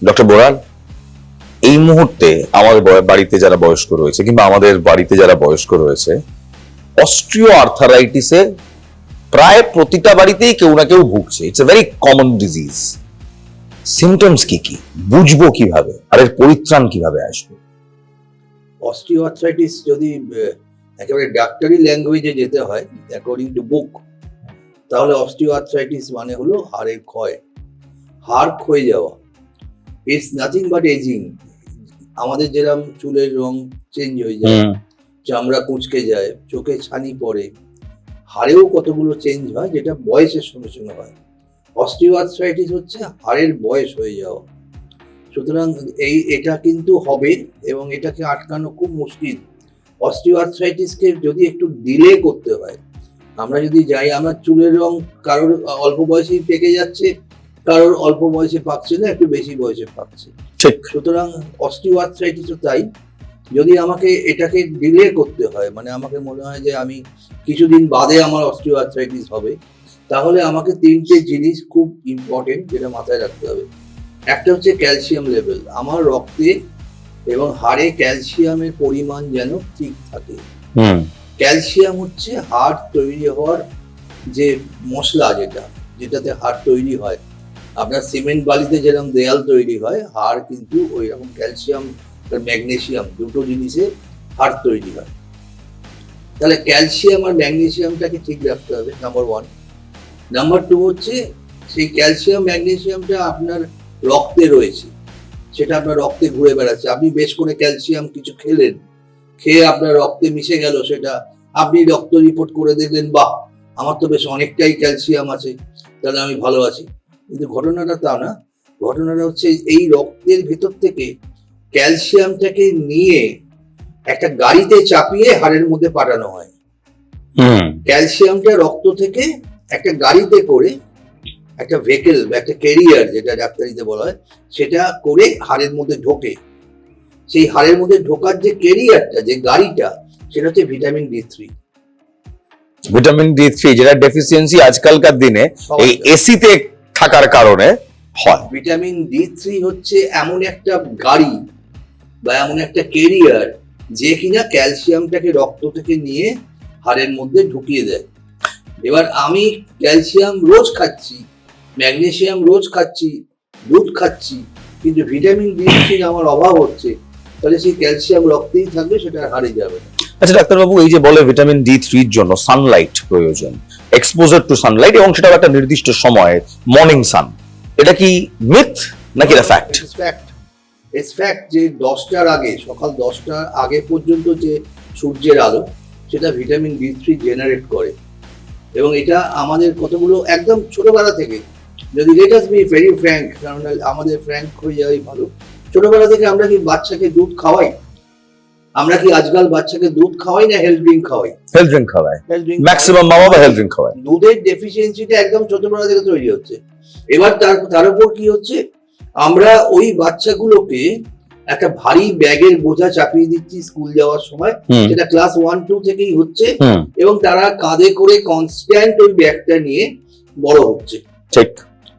Doctor বোরান, এই মুহূর্তে আমাদের বাড়িতে যারা বয়স্ক রয়েছে কিংবা আমাদের বাড়িতে যারা বয়স্ক রয়েছে, অস্ট্রিও আর্থারাইটিসে প্রায় প্রতিটা বাড়িতেই কেউ না কেউ ভুগছে। It's a very common disease. Symptoms কি কি, বুঝবো কিভাবে, আর এর পরিত্রাণ কিভাবে আসবে? অস্টিওআর্থ্রাইটিস যদি একেবারে ডাক্তারি ল্যাঙ্গুয়েজে যেতে হয়, অ্যাকর্ডিং টু বুক, তাহলে অস্টিওআর্থ্রাইটিস মানে হলো হাড়ের ক্ষয়, হাড় ক্ষয়ে যাওয়া। It's nothing but ageing. আমাদের যেরকম চুলের রং চেঞ্জ হয়ে যায়, চামড়া কুঁচকে যায়, চোখে ছানি পড়ে, হাড়েও কতগুলো চেঞ্জ হয়, যেটা বয়সের সঙ্গে সঙ্গে হয়। অস্টিওআর্থ্রাইটিস হচ্ছে হাড়ের বয়স হয়ে যাওয়া। সুতরাং এটা কিন্তু হবে এবং এটাকে আটকানো খুব মুশকিল। অস্টিওআর্থ্রাইটিসকে যদি একটু ডিলে করতে হয়, আমরা যদি যাই, আমার চুলের রং কারোর অল্প বয়সেই পেকে যাচ্ছে, কারোর অল্প বয়সে পাকছে না, একটু বেশি বয়সে পাকছে। সুতরাং অস্টিওআর্থ্রাইটিসও তাই। যদি আমাকে এটাকে ডিলে করতে হয়, মানে আমাকে মনে হয় যে আমি কিছুদিন বাদে আমার অস্টিওআর্থ্রাইটিস হবে, তাহলে আমাকে তিনটে জিনিস খুব ইম্পর্টেন্ট যেটা মাথায় রাখতে হবে। একটা হচ্ছে ক্যালসিয়াম লেভেল। আমার রক্তে এবং হাড়ে ক্যালসিয়ামের পরিমাণ যেন ঠিক থাকে। ক্যালসিয়াম হচ্ছে হাড় তৈরি হওয়ার যে মশলা, যেটাতে হাড় তৈরি হয়। আপনার সিমেন্ট বালিতে যেরকম দেয়াল তৈরি হয়, হাড় কিন্তু ওই রকম ক্যালসিয়াম আর ম্যাগনেসিয়াম দুটো জিনিসে হাড় তৈরি হয়। তাহলে ক্যালসিয়াম আর ম্যাগনেসিয়ামটাকে ঠিক রাখতে হবে, নাম্বার ওয়ান। নাম্বার টু হচ্ছে সেই ক্যালসিয়াম ম্যাগনেসিয়ামটা আপনার রক্তে রয়েছে, সেটা আপনার রক্তে ঘুরে বেড়াচ্ছে। আপনি বেশ করে ক্যালসিয়াম কিছু খেলেন, খেয়ে আপনার রক্তে মিশে গেল, সেটা আপনি রক্ত রিপোর্ট করে দেখলেন, বাহ, আমার তো বেশ অনেকটাই ক্যালসিয়াম আছে, তাহলে আমি ভালো আছি। কিন্তু ঘটনাটা তা না। ঘটনাটা হচ্ছে এই রক্তের ভেতর থেকে ক্যালসিয়ামটাকে নিয়ে একটা গাড়িতে চাপিয়ে হাড়ের মধ্যে পাঠানো হয়। ক্যালসিয়ামটা রক্ত থেকে একটা গাড়িতে করে, একটা ভেহিকল, একটা ক্যারিয়ার যেটা ডাক্তারিতে বলা হয়, সেটা করে হাড়ের মধ্যে ঢোকে। সেই হাড়ের মধ্যে ঢোকার যে ক্যারিয়ারটা, যে গাড়িটা, সেটা হচ্ছে ভিটামিন D3। ভিটামিন D3 যেটা ডেফিসিয়েন্সি আজকালকার দিনে এই এসিতে থাকার কারণে হয়। ভিটামিন D3 হচ্ছে এমন একটা গাড়ি বা এমন একটা ক্যারিয়ার যে কিনা ক্যালসিয়ামটাকে রক্ত থেকে নিয়ে হাড়ের মধ্যে ঢুকিয়ে দেয়। এবার আমি ক্যালসিয়াম রোজ খাচ্ছি, ম্যাগনেসিয়াম রোজ খাচ্ছি, দুধ খাচ্ছি, কিন্তু ভিটামিন D3 আমার অভাব হচ্ছে, তাহলে সেই ক্যালসিয়াম রক্তেই থাকবে, সেটা হারিয়ে যাবে না। আচ্ছা ডাক্তারবাবু, এই যে বলে ভিটামিন D3 এর জন্য সানলাইট প্রয়োজন, এক্সপোজার টু সানলাইট, এবং সেটাও একটা নির্দিষ্ট সময়ে, মর্নিং সান, এটা কি মিথ নাকি এটা ফ্যাক্ট? ইটস ফ্যাক্ট যে 10টার আগে, সকাল 10টার আগে পর্যন্ত যে সূর্যের আলো, সেটা ভিটামিন D3 জেনারেট করে। এবং এটা আমাদের কতগুলো একদম ছোটবেলা থেকে, যদি let us be very frank, কারণ আমাদের ফ্র্যাঙ্ক হয়ে যাওয়াই ভালো, ছোটবেলা থেকে আমরা কি বাচ্চাকে দুধ খাওয়াই? আমরা কি আজকাল বাচ্চাকে দুধ খাওয়াই না হেলথ ড্রিঙ্ক খাওয়াই? হেলথ ড্রিঙ্ক খাওয়ায়, ম্যাক্সিমাম মা বাবা হেলথ ড্রিঙ্ক খাওয়ায়। দুধের ডেফিসিয়েন্সিটা একদম ছোটবেলা থেকে তৈরি হচ্ছে। এবার তার উপর কি হচ্ছে, আমরা ওই বাচ্চাগুলোকে একটা ভারী ব্যাগের বোঝা চাপিয়ে দিচ্ছি স্কুল যাওয়ার সময়, সেটা ক্লাস 1-2 থেকেই হচ্ছে, এবং তারা কাঁধে করে কনস্ট্যান্ট ওই ব্যাগটা নিয়ে বড় হচ্ছে। ঠিক,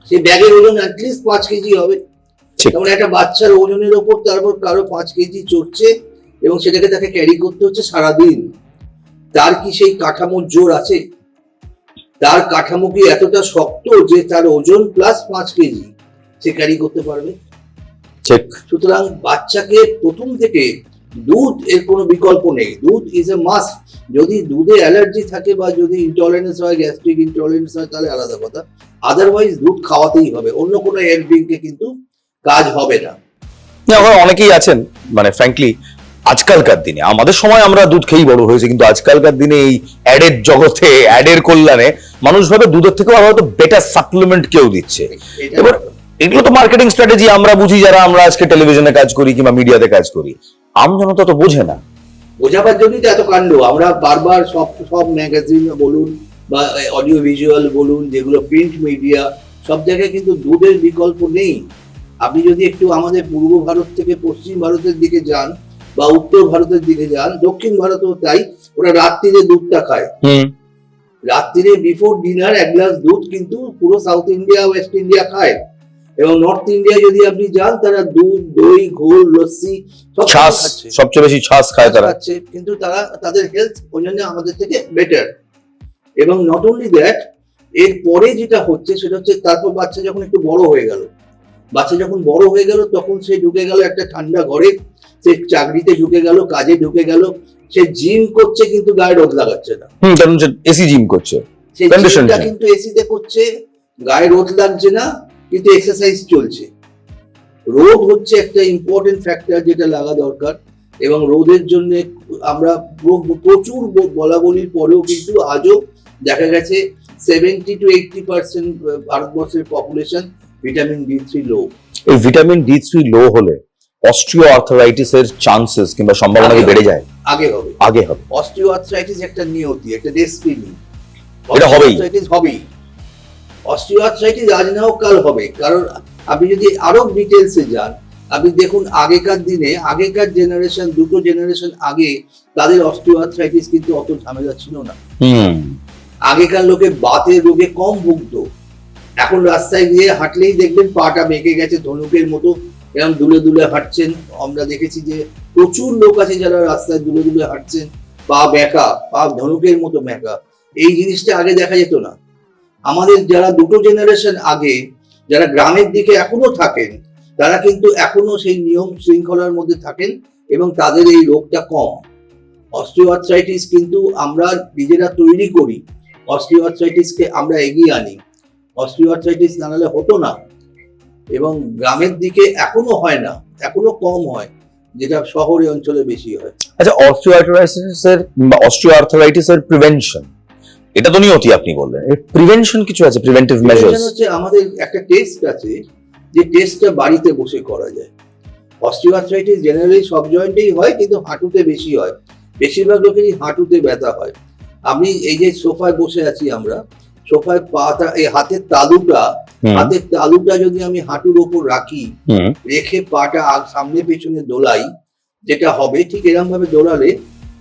সেই ব্যাগের ওজন অ্যাটলিস্ট 5 কেজি হবে। যেমন একটা বাচ্চার ওজনের ওপর তারপর কারো 5 কেজি চড়ছে, এবং সেটাকে তাকে ক্যারি করতে হচ্ছে সারাদিন। তার কি সেই কাঠামোর জোর আছে? তার কাঠামো কি এতটা শক্ত যে তার ওজন প্লাস 5 কেজি সে ক্যারি করতে পারবে? ঠিক। সুতরাং বাচ্চাকে প্রথম থেকে দুধ এর কোনো বিকল্প নেই, দুধ ইজ এ মাস্ট। যদি দুধে অ্যালার্জি থাকে বা যদি ইনটলারেন্স হয়, গ্যাস্ট্রিক ইনটলারেন্স হয়, তাহলে আলাদা কথা, আদারওয়াইজ দুধ খাওয়াতেই হবে, অন্য কোনো হেলথ ড্রিঙ্কে কিন্তু কাজ হবে না। অনেকেই আছেন, মানে ফ্র্যাঙ্কলি আজকালকার দিনে, আমাদের সময় আমরা দুধ খেয়েই বড় হয়েছে, কিন্তু আজকালকার দিনে এই অ্যাডের জগতে, অ্যাডের কল্যাণে মানুষ ভাবে দুধের থেকে হয়তো বেটার সাপ্লিমেন্ট কেউ দিচ্ছে। এবার এগুলো তো মার্কেটিং স্ট্র্যাটেজি, আমরা বুঝি যারা আমরা আজকে টেলিভিশনে কাজ করি কিংবা মিডিয়াতে কাজ করি, আমজনতা তো বোঝে না। বোঝাবার জন্যই তো এত কাণ্ড। আমরা বারবার সব ম্যাগাজিন বলুন বা অডিও ভিজুয়াল বলুন, যেগুলো প্রিন্ট মিডিয়া, সব জায়গায় কিন্তু দুধের বিকল্প নেই। আপনি যদি একটু আমাদের পূর্ব ভারত থেকে পশ্চিম ভারতের দিকে যান বা উত্তর ভারতের দিকে যান, দক্ষিণ ভারতেও তাই, ওরা রাত্রিরে দুধটা খায়। রাত্রিরে বিফোর ডিনার 1 গ্লাস দুধ কিন্তু পুরো সাউথ ইন্ডিয়া, ওয়েস্ট ইন্ডিয়া খায়। এবং নর্থ ইন্ডিয়ায় যদি আপনি যান তারা দুধ, দই, ঘোল, লস্যি সব ছাস, খাচ্ছে, সবচেয়ে বেশি ছাস খায় তারা। খাচ্ছে, কিন্তু তারা তাদের হেলথ ওই জন্য আমাদের থেকে বেটার। এবং নট অনলি দ্যাট, এর পরে যেটা হচ্ছে সেটা হচ্ছে তারপর বাচ্চা যখন একটু বড় হয়ে গেল, তখন সে ঢুকে গেল একটা ঠান্ডা ঘরে, সে চাকরিতে ঢুকে গেল, কাজে ঢুকে গেল, সে জিম করছে কিন্তু গায়ে রোদ লাগাচ্ছে না। কারণ এসি জিম করছে, সে Condition জিমটা gym। কিন্তু এসিতে করছে, গায়ে রোদ লাগছে না, কিন্তু এক্সারসাইজ চলছে। রোদ হচ্ছে একটা ইম্পর্টেন্ট ফ্যাক্টর যেটা লাগা দরকার, এবং রোদের জন্য আমরা প্রচুর বলা বলির পরেও কিন্তু আজও দেখা গেছে 70-80% ভারতবর্ষের পপুলেশন ভিটামিন D3 লো। এই ভিটামিন D3 লো হলে অস্টিও আর্থারাইটিস এর চান্সেস কিংবা সম্ভাবনা কি বেড়ে যায়? আগে হবে। অস্টিও আর্থ্রাইটিস একটা নিয়তি, একটা ডেস্টিনি, এটা হবেই। অস্টিও আর্থ্রাইটিস আজ না হোক কাল হবে। কারণ আপনি যদি আরো ডিটেলসে যান, আপনি দেখুন আগেকার দিনে, আগেকার জেনারেশন, দুটো জেনারেশন আগে তাদের অস্টিও আর্থ্রাইটিস কিন্তু অত ঝামেলা ছিল না। আগেকার লোকে বাতের রোগে কম ভুগতো। এখন রাস্তায় গিয়ে হাঁটলেই দেখবেন পাটা বেঁকে গেছে ধনুকের মতো, এরকম দুলে দুলে হাঁটছেন। আমরা দেখেছি যে প্রচুর লোক আছে যারা রাস্তায় দুলে দুলে হাঁটছেন, পা বেঁকা, পা ধনুকের মতো বেঁকা। এই জিনিসটা আগে দেখা যেত না। আমাদের যারা দুটো জেনারেশন আগে, যারা গ্রামের দিকে এখনো থাকেন, তারা কিন্তু এখনো সেই নিয়ম শৃঙ্খলার মধ্যে থাকেন এবং তাদের এই রোগটা কম। অস্টিও আর্থ্রাইটিস কিন্তু আমরা নিজেরা তৈরি করি, অস্টিও আর্থ্রাইটিসকে আমরা এগিয়ে আনি। অস্টিও আর্থ্রাইটিস না হলে হতো না, এবং গ্রামের দিকে এখনো হয় না, এখনো কম হয়, যেটা শহরে অঞ্চলে বেশি হয়। আচ্ছা, অস্টিও আর্থারাইটিস এর প্রিভেনশন, এটা তো নিয়তি আপনি বললেন, এর প্রিভেনশন কিছু আছে, প্রিভেন্টিভ মেজার্স? হচ্ছে আমাদের একটা টেস্ট আছে, যে টেস্টটা বাড়িতে বসে করা যায়। অস্টিও আর্থ্রাইটিস জেনারেলি সব জয়েন্টেই হয়, কিন্তু হাঁটুতে বেশি হয়। বেশিরভাগ লোকেরই হাঁটুতে ব্যথা হয়। আমি এই যে সোফায় বসে আছি, আমরা সোফায় পাটা, এই হাতের তালুটা যদি আমি হাঁটুর ওপর রাখি, রেখে পাটা সামনে পেছনে দোলাই, যেটা হবে ঠিক এরকম ভাবে দোলালে,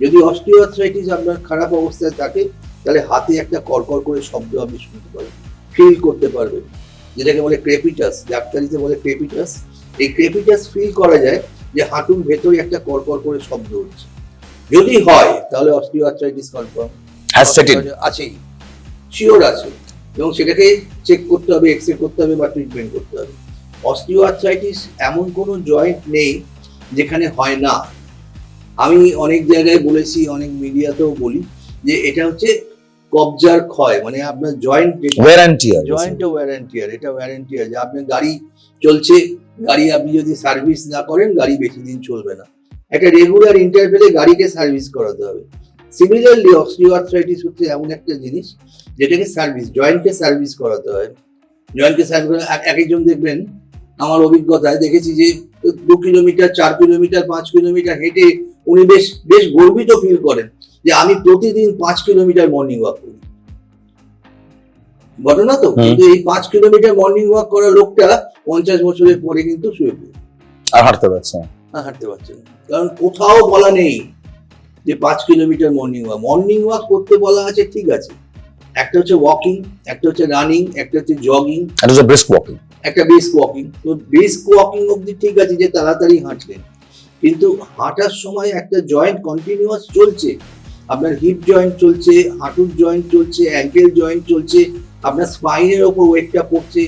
যদি অস্টিও আর্থ্রাইটিস আপনার খারাপ অবস্থায় থাকে, তাহলে হাতে একটা কড়কড় করে শব্দ আপনি শুনতে পারবেন, ফিল করতে পারবেন, যেটাকে বলে ক্রেপিটাস, ডাক্তারিতে বলে ক্রেপিটাস। এই ক্রেপিটাস ফিল করা যায় যে হাঁটুর ভেতরে একটা কড়কড় করে শব্দ হচ্ছে। যদি হয় তাহলে অস্টিও আর্থ্রাইটিস কনফার্ম আছেই, শিওর আছে, এবং সেটাকে চেক করতে হবে, এক্সরে করতে হবে বা ট্রিটমেন্ট করতে হবে। অস্টিও আর্থ্রাইটিস এমন কোনো জয়েন্ট নেই যেখানে হয় না। আমি অনেক জায়গায় বলেছি, অনেক মিডিয়াতেও বলি, যে এটা হচ্ছে কবজার ক্ষয়, মানে আপনার জয়েন্ট ওয়্যার অ্যান্ড টিয়ার, এটা ওয়্যার অ্যান্ড টিয়ার। যে আপনার গাড়ি চলছে, গাড়ি আপনি যদি সার্ভিস না করেন, গাড়ি বেশি দিন চলবে না। একটা রেগুলার ইন্টারভেলে গাড়িকে সার্ভিস করাতে হবে। সিমিলারলি অস্টিও আর্থ্রাইটিস হচ্ছে এমন একটা জিনিস যেটাকে জয়েন্টকে সার্ভিস করাতে হয়। জয়েন্টকে সার্ভিস, এক একজন দেখবেন, আমার অভিজ্ঞতায় দেখেছি যে 2 কিলোমিটার, 4 কিলোমিটার, 5 কিলোমিটার হেঁটে উনি বেশ গর্বিত ফিল করেন যে আমি প্রতিদিন 5 কিলোমিটার মর্নিং ওয়াক করি। ঘটনা তো, কিন্তু এই 5 কিলোমিটার মর্নিং ওয়াক করা লোকটা 50 বছরের পরে কিন্তু শুয়ে পড়ে, আর হাঁটতে পারছে না। কারণ কোথাও বলা নেই যে 5 কিলোমিটার মর্নিং ওয়াক করতে বলা আছে, ঠিক আছে। একটা হচ্ছে ওয়াকিং, একটা হচ্ছে রানিং, একটা হচ্ছে জগিং, একটা হচ্ছে ব্রিস্ক ওয়াকিং। তো ব্রিস্ক ওয়াকিং অবধি ঠিক আছে, যে তাড়াতাড়ি হাঁটলেন, কিন্তু হাঁটার সময় একটা জয়েন্ট কন্টিনিউয়াস চলছে, আপনার হিপ জয়েন্ট চলছে, হাঁটুর জয়েন্ট চলছে, অ্যাঙ্কেল জয়েন্ট চলছে, আপনার স্পাইনের ওপর ওয়েটটা পড়ছে।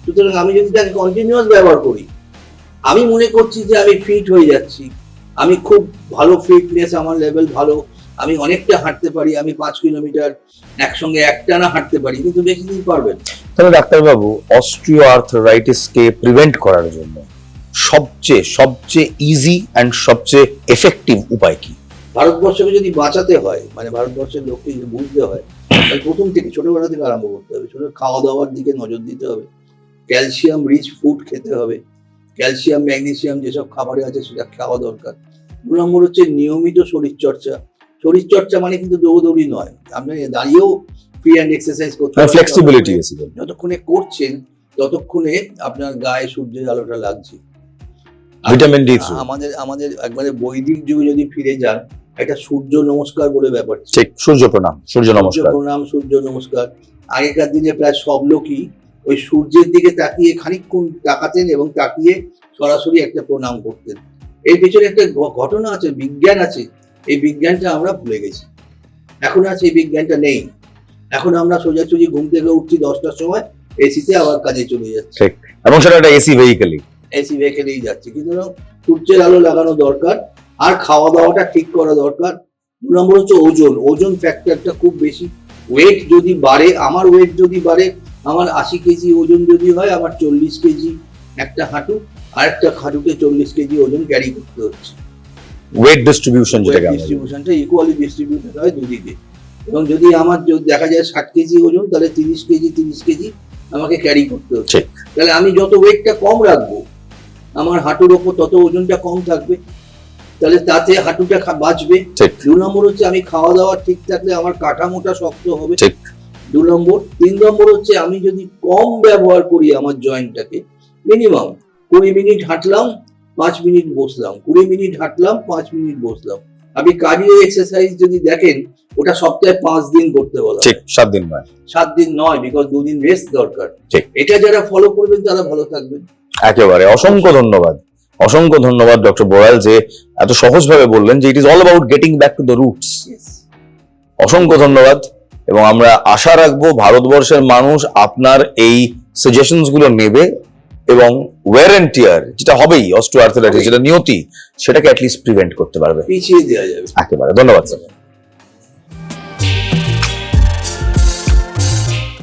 সুতরাং আমি যদি তাকে কন্টিনিউয়াস ব্যবহার করি, আমি মনে করছি যে আমি ফিট হয়ে যাচ্ছি, আমি খুব ভালো ফিটনেস, আমার লেভেল ভালো, আমি অনেকটা হাঁটতে পারি, আমি 5 কিলোমিটার একসঙ্গে একটানা হাঁটতে পারি, কিন্তু বেশি দিন পারবেন। তাহলে ডাক্তারবাবু, অস্টিও আর্থরাইটিসকে প্রিভেন্ট করার জন্য সবচেয়ে ইজি অ্যান্ড সবচেয়ে এফেক্টিভ উপায় কি? ভারতবর্ষকে যদি বাঁচাতে হয়, মানে ভারতবর্ষের লোককে যদি বুঝতে হয়, তাহলে প্রথম থেকে, ছোটবেলা থেকে আরম্ভ করতে হবে। খাওয়া দাওয়ার দিকে নজর দিতে হবে, ক্যালসিয়াম রিচ ফুড খেতে হবে, ক্যালসিয়াম, ম্যাগনেসিয়াম যেসব খাবারে আছে সেটা খাওয়া দরকার। 2 নম্বর হচ্ছে নিয়মিত শরীরচর্চা মানে কিন্তু দৌড়দৌড়ি নয়, আপনি দাঁড়িয়েও ফ্রি হ্যান্ড এক্সারসাইজ করতে হবে। ফ্লেক্সিবিলিটি যতক্ষণে করছেন, ততক্ষণে আপনার গায়ে সূর্যের আলোটা লাগছে। ভিটামিন ডি, আমাদের একবারে বৈদিক যুগে যদি ফিরে যান, একটা সূর্য নমস্কার বলে ব্যাপার, ঠিক, সূর্য প্রণাম। আগেকার দিনে প্রায় সব লোকই ওই সূর্যের দিকে তাকিয়ে খানিকক্ষণ তাকাতেন এবং তাকিয়ে সরাসরি একটা প্রণাম করতেন। এর পেছনে একটা ঘটনা আছে, বিজ্ঞান আছে। এই বিজ্ঞানটা আমরা ভুলে গেছি, এখন আর সেই বিজ্ঞানটা নেই। এখন আমরা সোজাসুজি ঘুম থেকে উঠছি 10টার সময়, এসিতে আবার কাজে চলে যাচ্ছি, ঠিক, এবং সেটা একটা এসি ভেহিকেলই। এসি ভেহিকেলেই যাচ্ছে। কিন্তু সূর্যের আলো লাগানো দরকার, আর খাওয়া দাওয়াটা ঠিক করা দরকার। 2 নম্বর হচ্ছে ওজন, ওজন ফ্যাক্টরটা খুব বেশি। ওয়েট যদি বাড়ে, আমার ওয়েট যদি বাড়ে, আমার 80 কেজি ওজন যদি হয়, আমার 40 কেজি একটা হাঁটু, আর একটা হাঁটুতে 40 কেজি ওজন ক্যারি করতে হচ্ছে। ওয়েট ডিস্ট্রিবিউশন যেটাকে আমরা বলি। ডিস্ট্রিবিউশনটা ইকুয়ালি ডিস্ট্রিবিউটেড হয় দুদিকে। এবং যদি আমার যদি দেখা যায় 60 কেজি ওজন, তাহলে 30 কেজি আমাকে ক্যারি করতে হচ্ছে। ঠিক। তাহলে আমি যত ওয়েটটা কম রাখবো, আমার হাঁটুর ওপর তত ওজনটা কম থাকবে, তাহলে তাতে হাঁটুটা বাঁচবে। ঠিক। 2 নম্বর হচ্ছে আমি খাওয়া দাওয়া ঠিক থাকলে আমার কাঠামোটা শক্ত হবে। ঠিক। 2 নম্বর। 3 নম্বর হচ্ছে আমি যদি কম ব্যবহার করি আমার জয়েন্টটাকে, মিনিমাম 20 মিনিট হাঁটলাম, 5 মিনিট বসলাম, 20 মিনিট হাঁটলাম, 5 মিনিট বসলাম। আপনি কার্ডিও এক্সারসাইজ যদি দেখেন, ওটা সপ্তাহে 5 দিন করতে বলা হয়। ঠিক, 7 দিন নয়। 7 দিন নয়, বিকজ 2 দিন রেস্ট দরকার। ঠিক। এটা যারা ফলো করবেন তারা ভালো থাকবেন। একেবারে অসংখ্য ধন্যবাদ, অসংখ্য ধন্যবাদ ডক্টর বড়াল, যে এত সহজভাবে বললেন যে it is all about getting back to the roots. অসংখ্য ধন্যবাদ, এবং আমরা আশা রাখবো ভারতবর্ষের মানুষ আপনার এই সাজেশনস গুলো নেবে এবং ওয়্যার এন্ড টিয়ার যেটা হবেই, অস্টিওআর্থ্রাইটিস যেটা নিয়তি, সেটাকে অ্যাটলিস্ট প্রিভেন্ট করতে পারবে। পিছিয়ে দেওয়া যাবে। একেবারে ধন্যবাদ স্যার।